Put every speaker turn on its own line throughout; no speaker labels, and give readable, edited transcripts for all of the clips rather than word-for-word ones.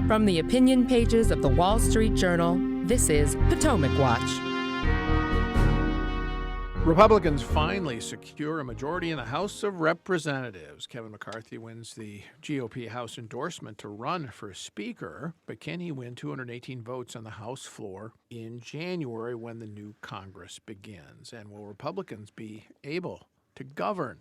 From the opinion pages of the Wall Street Journal, this is Potomac Watch.
Republicans finally secure a majority in the House of Representatives. Kevin McCarthy wins the GOP House endorsement to run for Speaker, but can he win 218 votes on the House floor in January when the new Congress begins? And will Republicans be able to govern?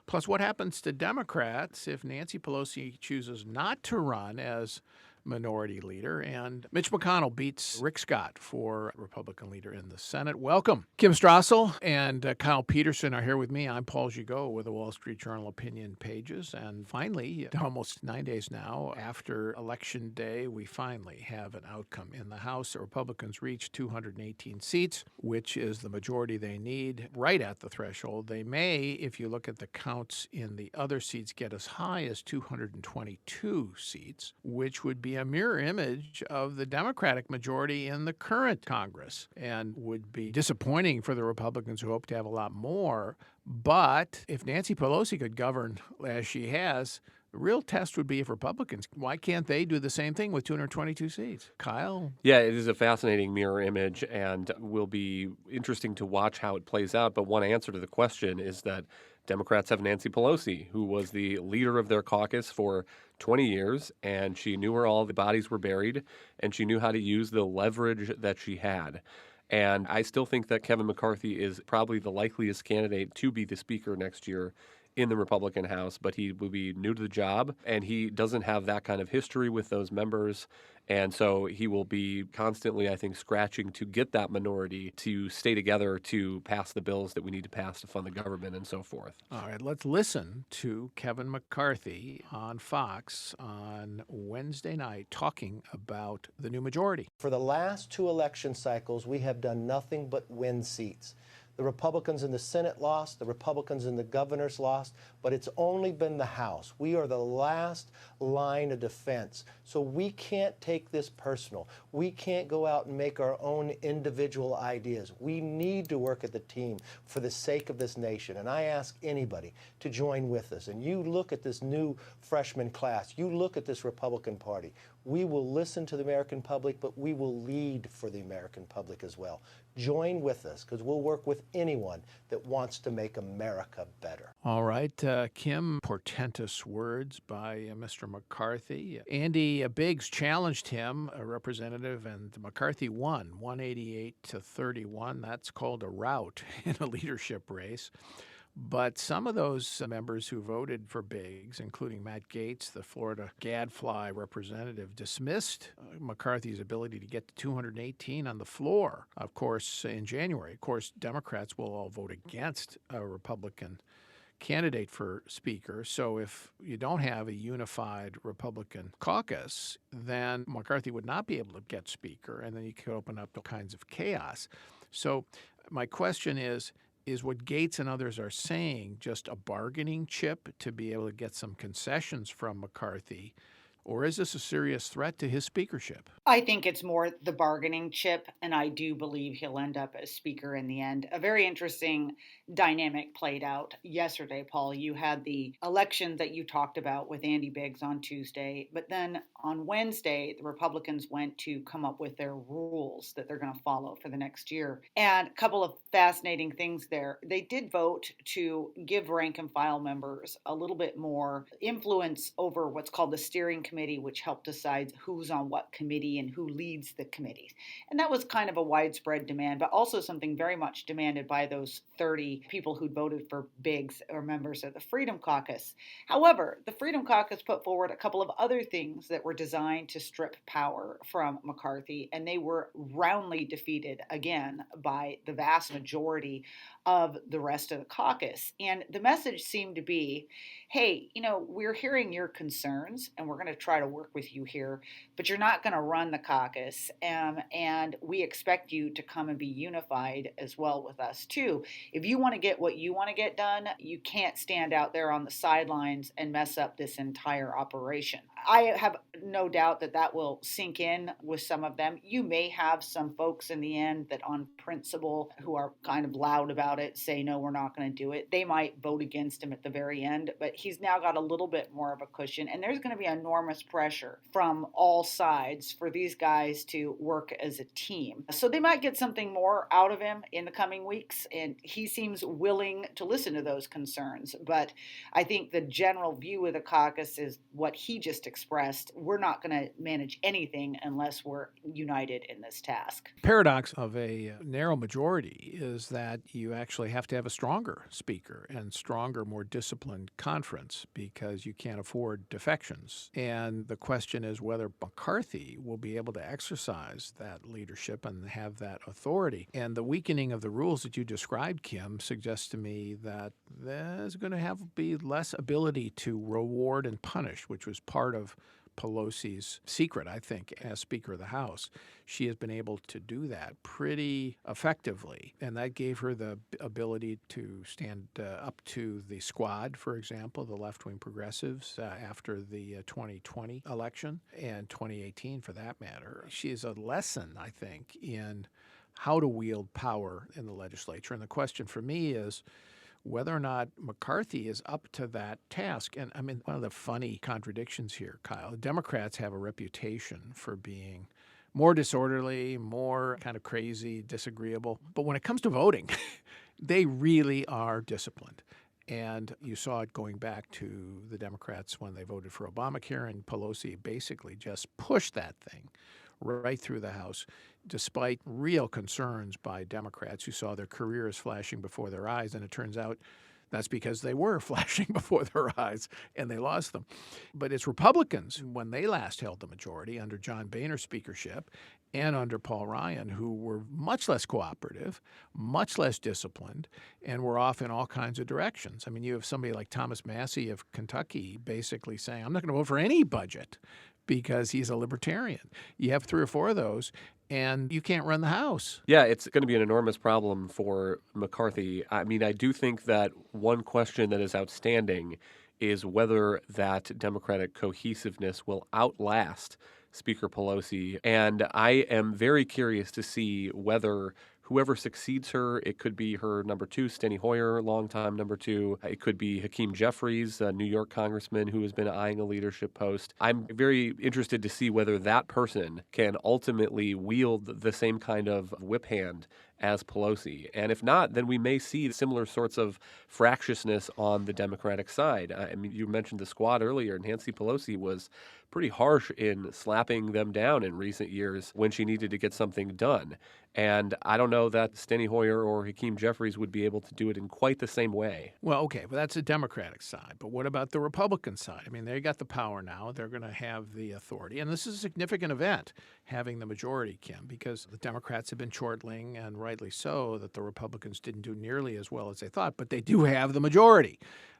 Plus, what happens to Democrats if Nancy Pelosi chooses not to run as minority leader, and Mitch McConnell beats Rick Scott for Republican leader in the Senate? Welcome. Kim Strassel and Kyle Peterson are here with me. I'm Paul Gigot with the Wall Street Journal opinion pages. And finally, almost 9 days now after Election Day, we finally have an outcome in the House. The Republicans reach 218 seats, which is the majority they need, right at the threshold. They may, if you look at the counts in the other seats, get as high as 222 seats, which would be a mirror image of the Democratic majority in the current Congress, and would be disappointing for the Republicans who hope to have a lot more. But if Nancy Pelosi could govern as she has, the real test would be if Republicans, why can't they do the same thing with 222 seats? Kyle?
Yeah, it is a fascinating mirror image, and will be interesting to watch how it plays out. But one answer to the question is that Democrats have Nancy Pelosi, who was the leader of their caucus for 20 years, and she knew where all the bodies were buried, and she knew how to use the leverage that she had. And I still think that Kevin McCarthy is probably the likeliest candidate to be the Speaker next year in the Republican House, but he will be new to the job, and he doesn't have that kind of history with those members. And so he will be constantly, I think, scratching to get that minority to stay together to pass the bills that we need to pass to fund the government and so forth.
All right, let's listen to Kevin McCarthy on Fox on Wednesday night talking about the new majority.
For the last two election cycles, we have done nothing but win seats. The Republicans in the Senate lost, the Republicans in the governor's lost, but it's only been the House. We are the last line of defense. So we can't take this personal. We can't go out and make our own individual ideas. We need to work as a team for the sake of this nation. And I ask anybody to join with us. And you look at this new freshman class, you look at this Republican Party. We will listen to the American public, but we will lead for the American public as well. Join with us, because we'll work with anyone that wants to make America better.
All right, Kim, portentous words by Mr. McCarthy. Andy Biggs challenged him, a representative, and McCarthy won 188 to 31. That's called a rout in a leadership race. But some of those members who voted for Biggs, including Matt Gaetz, the Florida Gadfly representative, dismissed McCarthy's ability to get to 218 on the floor, of course, in January. Of course, Democrats will all vote against a Republican candidate for Speaker. So if you don't have a unified Republican caucus, then McCarthy would not be able to get Speaker, and then you could open up all kinds of chaos. So my question is what Gaetz and others are saying just a bargaining chip to be able to get some concessions from McCarthy, or is this a serious threat to his speakership?
I think it's more the bargaining chip, and I do believe he'll end up as Speaker in the end. A very interesting dynamic played out yesterday, Paul. You had the election that you talked about with Andy Biggs on Tuesday, but then on Wednesday, the Republicans went to come up with their rules that they're going to follow for the next year. And a couple of fascinating things there. They did vote to give rank and file members a little bit more influence over what's called the steering committee, which helped decide who's on what committee and who leads the committees. And that was kind of a widespread demand, but also something very much demanded by those 30 people who'd voted for Biggs or members of the Freedom Caucus. However, the Freedom Caucus put forward a couple of other things that were designed to strip power from McCarthy, and they were roundly defeated again by the vast majority of the rest of the caucus. And the message seemed to be, hey, we're hearing your concerns and we're going to try to work with you here, but you're not going to run the caucus. And we expect you to come and be unified as well with us too. If you want to get what you want to get done, you can't stand out there on the sidelines and mess up this entire operation. I have no doubt that that will sink in with some of them. You may have some folks in the end that on principle who are kind of loud about it say, no, we're not going to do it. They might vote against him at the very end, but he's now got a little bit more of a cushion. And there's going to be enormous enormous pressure from all sides for these guys to work as a team. So they might get something more out of him in the coming weeks, and he seems willing to listen to those concerns. But I think the general view of the caucus is what he just expressed. We're not going to manage anything unless we're united in this task.
Paradox of a narrow majority is that you actually have to have a stronger speaker and stronger, more disciplined conference because you can't afford defections. And the question is whether McCarthy will be able to exercise that leadership and have that authority. And the weakening of the rules that you described, Kim, suggests to me that there's going to be less ability to reward and punish, which was part of Pelosi's secret, I think, as Speaker of the House. She has been able to do that pretty effectively, and that gave her the ability to stand up to the squad, for example, the left-wing progressives, after the 2020 election, and 2018 for that matter. She is a lesson, I think, in how to wield power in the legislature. And the question for me is whether or not McCarthy is up to that task. And I mean, one of the funny contradictions here, Kyle, the Democrats have a reputation for being more disorderly, more kind of crazy, disagreeable. But when it comes to voting, they really are disciplined. And you saw it going back to the Democrats when they voted for Obamacare, and Pelosi basically just pushed that thing right through the House, despite real concerns by Democrats who saw their careers flashing before their eyes. And it turns out that's because they were flashing before their eyes and they lost them. But it's Republicans, when they last held the majority under John Boehner's speakership and under Paul Ryan, who were much less cooperative, much less disciplined, and were off in all kinds of directions. I mean, you have somebody like Thomas Massey of Kentucky basically saying, I'm not going to vote for any budget because he's a libertarian. You have 3 or 4 of those, and you can't run the House.
Yeah, it's going to be an enormous problem for McCarthy. I mean, I do think that one question that is outstanding is whether that Democratic cohesiveness will outlast Speaker Pelosi. And I am very curious to see whether whoever succeeds her, it could be her number 2, Steny Hoyer, longtime number 2. It could be Hakeem Jeffries, a New York congressman who has been eyeing a leadership post. I'm very interested to see whether that person can ultimately wield the same kind of whip hand as Pelosi. And if not, then we may see similar sorts of fractiousness on the Democratic side. I mean, you mentioned the squad earlier. Nancy Pelosi was pretty harsh in slapping them down in recent years when she needed to get something done. And I don't know that Steny Hoyer or Hakeem Jeffries would be able to do it in quite the same way.
Well, okay, but that's the Democratic side. But what about the Republican side? I mean, they got the power now. They're going to have the authority. And this is a significant event, having the majority, Kim, because the Democrats have been chortling, and rightly so, that the Republicans didn't do nearly as well as they thought. But they do have the majority.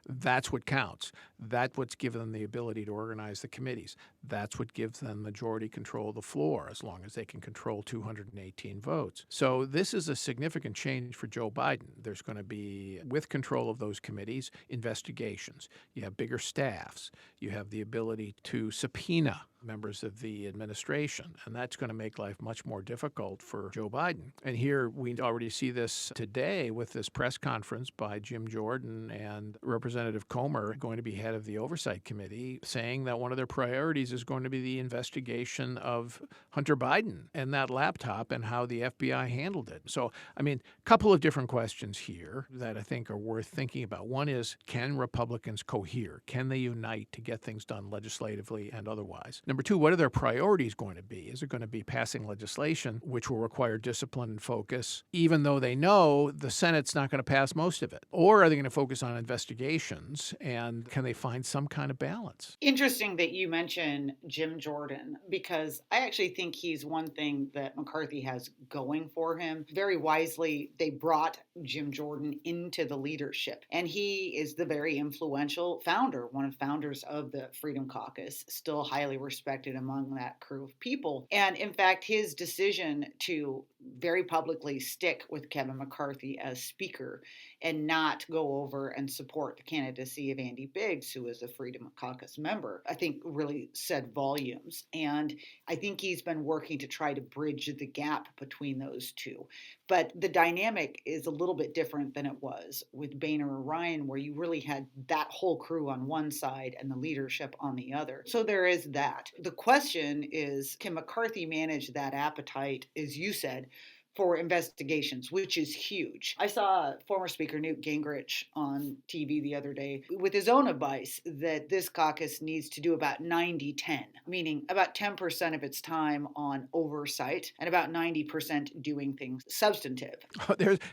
That's what counts. That's what's given them the ability to organize the committees. That's what gives them majority control of the floor, as long as they can control 218 votes. So this is a significant change for Joe Biden. There's going to be, with control of those committees, investigations. You have bigger staffs. You have the ability to subpoena members of the administration, and that's going to make life much more difficult for Joe Biden. And here we already see this today with this press conference by Jim Jordan and Representative Comer, going to be head of the Oversight Committee, saying that one of their priorities is going to be the investigation of Hunter Biden and that laptop and how the FBI handled it. So, I mean, a couple of different questions here that I think are worth thinking about. One is, can Republicans cohere? Can they unite to get things done legislatively and otherwise? Number 2, what are their priorities going to be? Is it going to be passing legislation, which will require discipline and focus, even though they know the Senate's not going to pass most of it? Or are they going to focus on investigations, and can they find some kind of balance?
Interesting that you mention Jim Jordan, because I actually think he's one thing that McCarthy has going for him. Very wisely, they brought Jim Jordan into the leadership, and he is the very influential founder, one of the founders of the Freedom Caucus, still highly respected among that crew of people. And in fact, his decision to very publicly stick with Kevin McCarthy as Speaker and not go over and support the candidacy of Andy Biggs, who is a Freedom Caucus member, I think really said volumes. And I think he's been working to try to bridge the gap between those two. But the dynamic is a little bit different than it was with Boehner or Ryan, where you really had that whole crew on one side and the leadership on the other. So there is that. The question is, can McCarthy manage that appetite, as you said, for investigations, which is huge. I saw former Speaker Newt Gingrich on TV the other day with his own advice that this caucus needs to do about 90-10, meaning about 10% of its time on oversight and about 90% doing things substantive.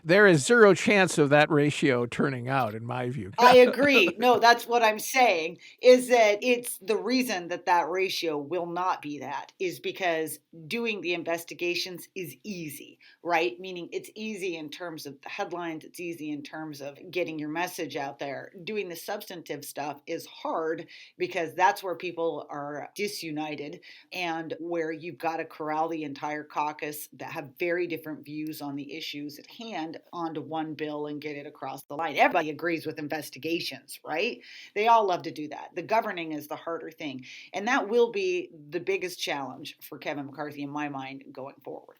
There is zero chance of that ratio turning out, in my view.
I agree. No, that's what I'm saying, is that it's the reason that that ratio will not be that is because doing the investigations is easy, right? Meaning it's easy in terms of the headlines. It's easy in terms of getting your message out there. Doing the substantive stuff is hard because that's where people are disunited and where you've got to corral the entire caucus that have very different views on the issues at hand onto one bill and get it across the line. Everybody agrees with investigations, right? They all love to do that. The governing is the harder thing. And that will be the biggest challenge for Kevin McCarthy, in my mind, going forward.